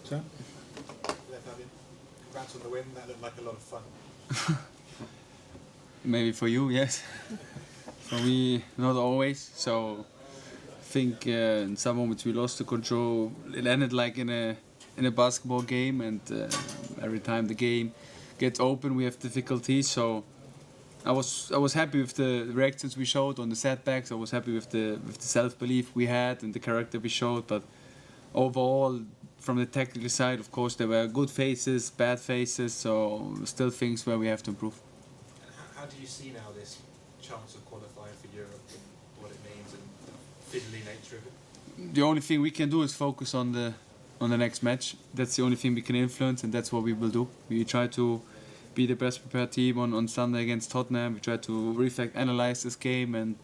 So? Yeah, Fabian. Congrats on the win. That looked like a lot of fun. Maybe for you, yes. For me, not always. So I think in some moments we lost the control. It ended like in a basketball game, and every time the game gets open, we have difficulties. So I was happy with the reactions we showed on the setbacks. I was happy with the self belief we had and the character we showed. But overall, from the technical side, of course, there were good phases, bad phases. So still things where we have to improve. How do you see now this chance of qualifying for Europe and what it means and the fiddly nature of it? The only thing we can do is focus on the next match. That's the only thing we can influence, and that's what we will do. We try to be the best prepared team on Sunday against Tottenham. We try to reflect, analyze this game, and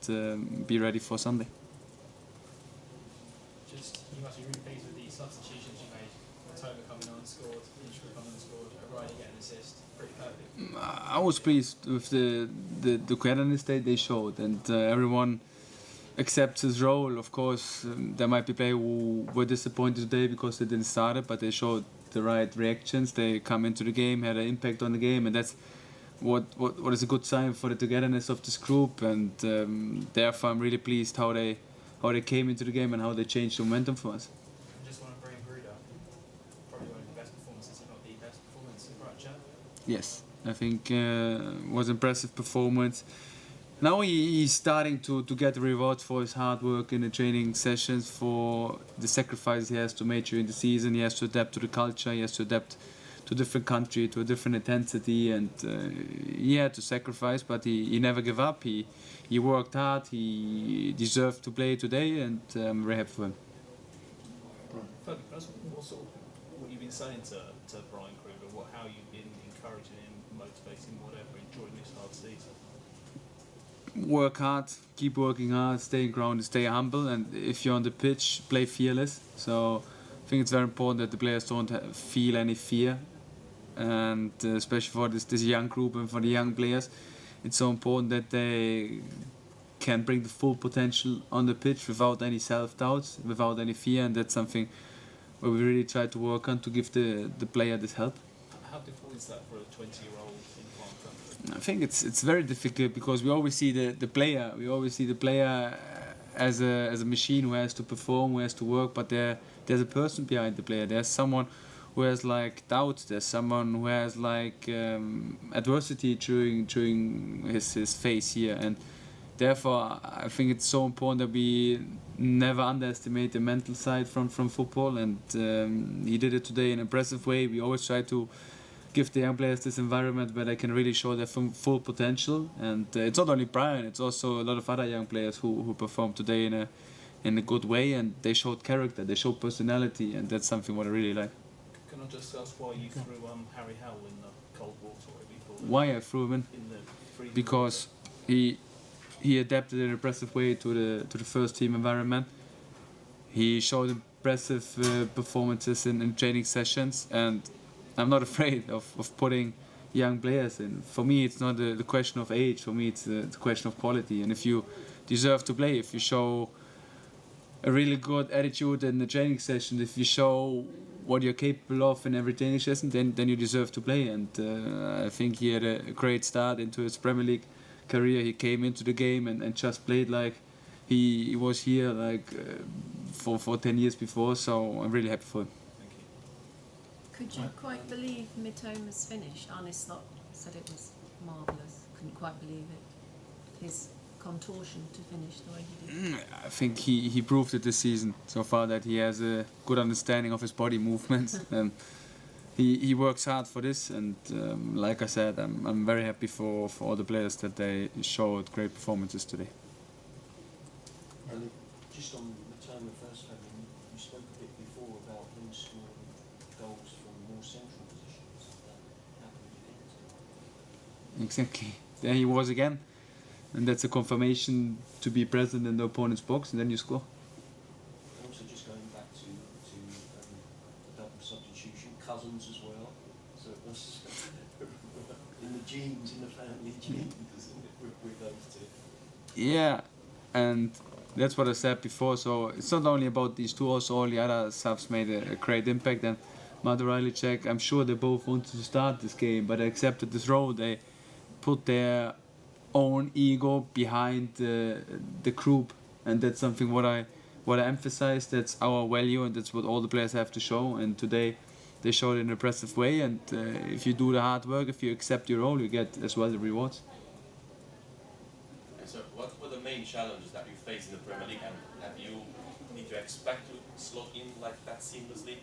be ready for Sunday. You must be really pleased with the substitutions you made. Matoma coming on and scored, Inchko coming on and scored, O'Reilly getting an assist. Pretty perfect. I was pleased with the togetherness they showed, and everyone accepts his role. Of course, there might be players who were disappointed today because they didn't start it, but they showed the right reactions. They come into the game, had an impact on the game, and that's what is a good sign for the togetherness of this group. And therefore, I'm really pleased how they came into the game and how they changed the momentum for us. I just want to bring Bruder. Probably one of the best performances, if not the best performance in Brighton. Yes, I think it was impressive performance. Now he's starting to get the reward for his hard work in the training sessions, for the sacrifice he has to make during the season. He has to adapt to the culture, he has to adapt to a different country, to a different intensity, and he had to sacrifice, but he never gave up. He worked hard, he deserved to play today, and I'm very happy for him. Fabian, what you've been saying to Brian Kruger, how you've been encouraging him, motivating him, whatever, during this hard season? Work hard, keep working hard, stay grounded, stay humble, and if you're on the pitch, play fearless. So I think it's very important that the players don't feel any fear, and especially for this young group and for the young players, it's so important that they can bring the full potential on the pitch without any self-doubts, without any fear, and that's something where we really try to work on to give the player this help. How difficult is that for a 20-year-old in foreign country? I think it's very difficult because we always see the player. We always see the player as a machine who has to perform, who has to work. But there's a person behind the player. There's someone who has like doubts. There's someone who has like adversity during his phase here. And therefore, I think it's so important that we never underestimate the mental side from football. And he did it today in an impressive way. We always try to give the young players this environment where they can really show their full potential. And it's not only Brian, it's also a lot of other young players who performed today in a good way, and they showed character, they showed personality, and that's something what I really like. Can I just ask why you threw Harry Howell in the cold water, whatever you call it? Why I threw him in? In the freezing Because he adapted in an impressive way to the first team environment. He showed impressive performances in training sessions, and I'm not afraid of putting young players in. For me, it's not the question of age. For me, it's the question of quality. And if you deserve to play, if you show a really good attitude in the training session, if you show what you're capable of in every training session, then you deserve to play. And I think he had a great start into his Premier League career. He came into the game and just played like he was here like for 10 years before. So I'm really happy for him. Could you quite believe Mitoma's finish? Arne Slot said it was marvellous. Couldn't quite believe it. His contortion to finish the way he did. I think he proved it this season so far that he has a good understanding of his body movements. He works hard for this, and like I said, I'm very happy for all the players that they showed great performances today. And just on Matoma first, you spoke a bit before about him scoring goals from more central positions. How can you hit? Exactly. There he was again, and that's a confirmation to be present in the opponent's box, and then you score. And also just going back to the double substitution, cousins as well. So it was in the genes, in the family genes, isn't it, with those two? Yeah, and that's what I said before. So it's not only about these two; also all the other subs made a great impact. And Madurai, I'm sure they both wanted to start this game, but they accepted this role. They put their own ego behind the group, and that's something what I emphasize. That's our value, and that's what all the players have to show. And today, they showed it in an impressive way. And if you do the hard work, if you accept your role, you get as well the rewards. And so, what were the main challenges that you faced in the Premier League, and have you need to expect to slot in like that seamlessly?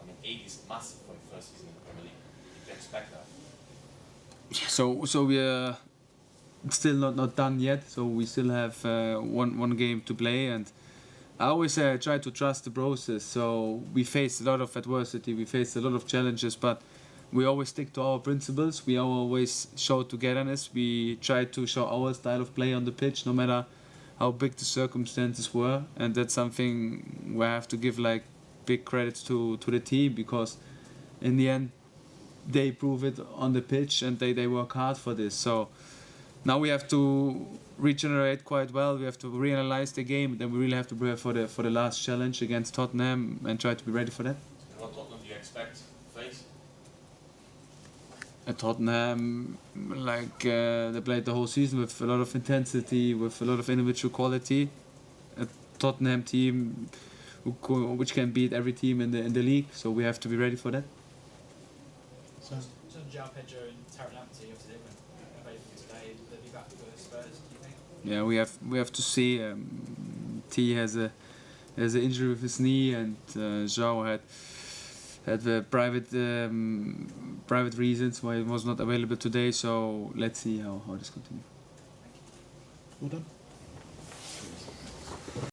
I mean, 80 is massive for your first season in the Premier League. Did you expect that? So we are still not done yet. So we still have one game to play, and I always say I try to trust the process. So we face a lot of adversity, we face a lot of challenges, but we always stick to our principles. We always show togetherness. We try to show our style of play on the pitch, no matter how big the circumstances were, and that's something where I have to give like big credits to the team, because in the end they prove it on the pitch and they work hard for this. So now we have to regenerate quite well. We have to reanalyze the game. Then we really have to prepare for the last challenge against Tottenham and try to be ready for that. And what Tottenham do you expect to face? At Tottenham, they played the whole season with a lot of intensity, with a lot of individual quality. A Tottenham team which can beat every team in the league. So we have to be ready for that. So João Pedro and Taron Lamptey, obviously they weren't available today. They'll be back for Spurs, do you think? Yeah, we have to see. T has an injury with his knee, and João had private reasons why he was not available today. So let's see how this continues. Well done.